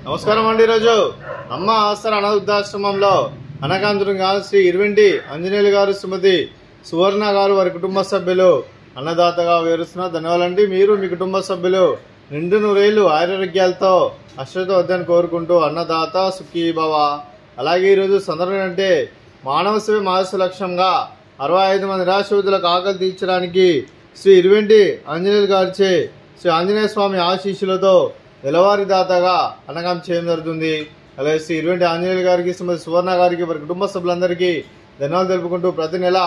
నమస్కారం అండి. ఈరోజు అమ్మ ఆసర అనాథాశ్రమంలో అనకాంతురంగా శ్రీ ఇరువెంటి ఆంజనేయులు గారు, శ్రీమతి సువర్ణ గారు వారి కుటుంబ సభ్యులు అన్నదాతగా వివరిస్తున్నారు. ధన్యవాదాలండి. మీరు మీ కుటుంబ సభ్యులు నిండు నూరేళ్లు ఆరోగ్యాలతో అశ్రతో వద్దని కోరుకుంటూ అన్నదాత సుఖీ భవ. అలాగే ఈరోజు సందర్భం అంటే మానవ సేవ మానస లక్ష్యంగా 65 మంది నిరాశ్రితులకు ఆకలి తీర్చడానికి శ్రీ ఇరువెంటి ఆంజనేయులు గారిచే శ్రీ ఆంజనేయ స్వామి ఆశీస్సులతో నెలవారీ దాతగా అన్నదానం చేయడం జరుగుతుంది. అలాగే శ్రీ ఇరువెంటి ఆంజనేయులు గారికి, శ్రీమతి సువర్ణ గారికి, వారి కుటుంబ సభ్యులందరికీ ధన్యవాదాలు తెలుపుకుంటూ ప్రతి నెల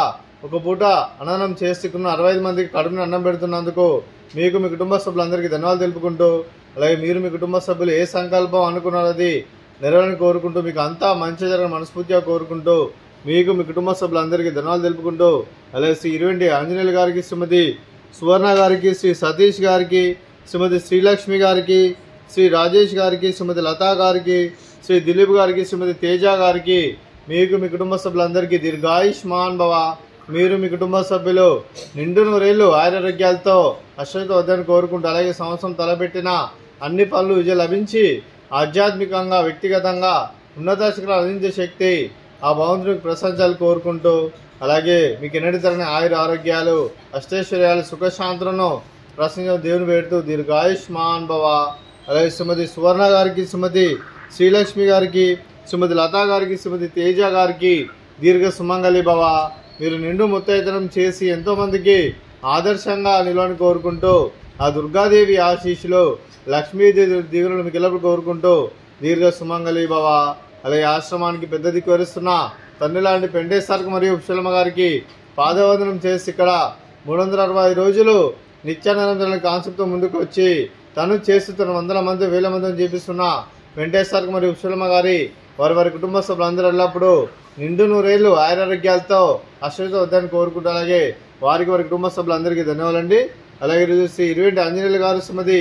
ఒక పూట అన్నదానం చేస్తున్న 65 మందికి కడుపుని అన్నం పెడుతున్నందుకు మీకు మీ కుటుంబ సభ్యులందరికీ ధన్యవాదాలు తెలుపుకుంటూ, అలాగే మీరు మీ కుటుంబ సభ్యులు ఏ సంకల్పం అనుకున్నది నెరవేరని కోరుకుంటూ, మీకు అంతా మంచి జరగని మనస్ఫూర్తిగా కోరుకుంటూ మీకు మీ కుటుంబ సభ్యులందరికీ ధన్యవాదాలు తెలుపుకుంటూ, అలాగే శ్రీ ఇరువెంటి ఆంజనేయులు గారికి, శ్రీమతి సువర్ణ గారికి, శ్రీ సతీష్ గారికి, శ్రీమతి శ్రీలక్ష్మి గారికి, శ్రీ రాజేష్ గారికి, శ్రీమతి లతా గారికి, శ్రీ దిలీప్ గారికి, శ్రీమతి తేజ గారికి, మీకు మీ కుటుంబ సభ్యులందరికీ దీర్ఘాయుష్మాన్ భవ. మీరు మీ కుటుంబ సభ్యులు నిండు నూరేళ్లు ఆరోగ్యాలతో అశ్రతో వద్దని కోరుకుంటూ, అలాగే సంవత్సరం తలపెట్టిన అన్ని పనులు విజయం లభించి ఆధ్యాత్మికంగా వ్యక్తిగతంగా ఉన్నత శిఖరాలు అందించే శక్తి ఆ భగవంతుడికి ప్రశంసలు కోరుకుంటూ, అలాగే మీకు ఎన్నటి తరని ఆరోగ్యాలు అష్టైశ్వర్యాలు సుఖశాంతులను ప్రసంగం దేవుని పెడుతూ దీర్ఘాయుష్మాన్ భవ. అలాగే శ్రీమతి సువర్ణ గారికి, శ్రీమతి శ్రీలక్ష్మి గారికి, శ్రీమతి లతా గారికి, శ్రీమతి తేజ గారికి దీర్ఘ సుమంగళి భవ. మీరు నిండు ముత్తైతనం చేసి ఎంతోమందికి ఆదర్శంగా నిలవని కోరుకుంటూ, ఆ దుర్గాదేవి ఆశీస్సులు లక్ష్మీదేవి దీవులను మీకు ఎల్లప్పుడు కోరుకుంటూ దీర్ఘ సుమంగళి భవ. అలాగే ఆశ్రమానికి పెద్ద దిక్కు వరిస్తున్న తండ్రి లాంటి పెంటేశ్వరకు మరియు ఉప్షలమ్మ గారికి పాదవందనం చేసి ఇక్కడ 365 రోజులు నిత్యానందన కాన్సెప్ట్తో ముందుకు వచ్చి తను చేస్తున్న 100 మంది 1000 మందిని చేపిస్తున్న వెంకటేశ్వరకు మరియు ఉప్షలమ్మ గారి వారి కుటుంబ సభ్యులందరూ ఎల్లప్పుడూ నిండు నూరేళ్లు ఆరోగ్యాలతో అశ్రతో వద్దని కోరుకుంటూ, అలాగే వారి కుటుంబ సభ్యులందరికీ ధన్యవాదాలండి. అలాగే ఈరోజు శ్రీ ఇరువెంటి ఆంజనేయులు గారు, శ్రీమతి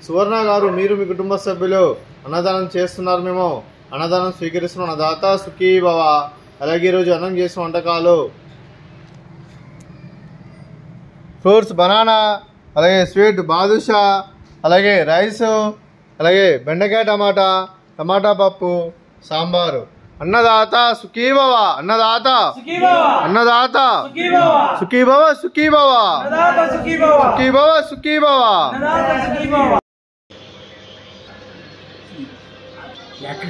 సువర్ణ గారు, మీరు మీ కుటుంబ సభ్యులు అన్నదానం చేస్తున్నారు. మేము అన్నదానం స్వీకరిస్తున్నాం. అన్నదాత సుఖీ భవ. అలాగే ఈరోజు అన్నం చేసిన వంటకాలు ఫ్రూట్స్ బనానా, అలాగే స్వీట్ బాదుషా, అలాగే రైస్, అలాగే బెండకాయ టమాటా పప్పు, సాంబారు. అన్నదాత సుఖీ భవ. అన్నదాత అన్నదాత సుఖీ భవ. సుఖీ భవ. సుఖీ భవ. సుఖీ భవ. ఎక్కడ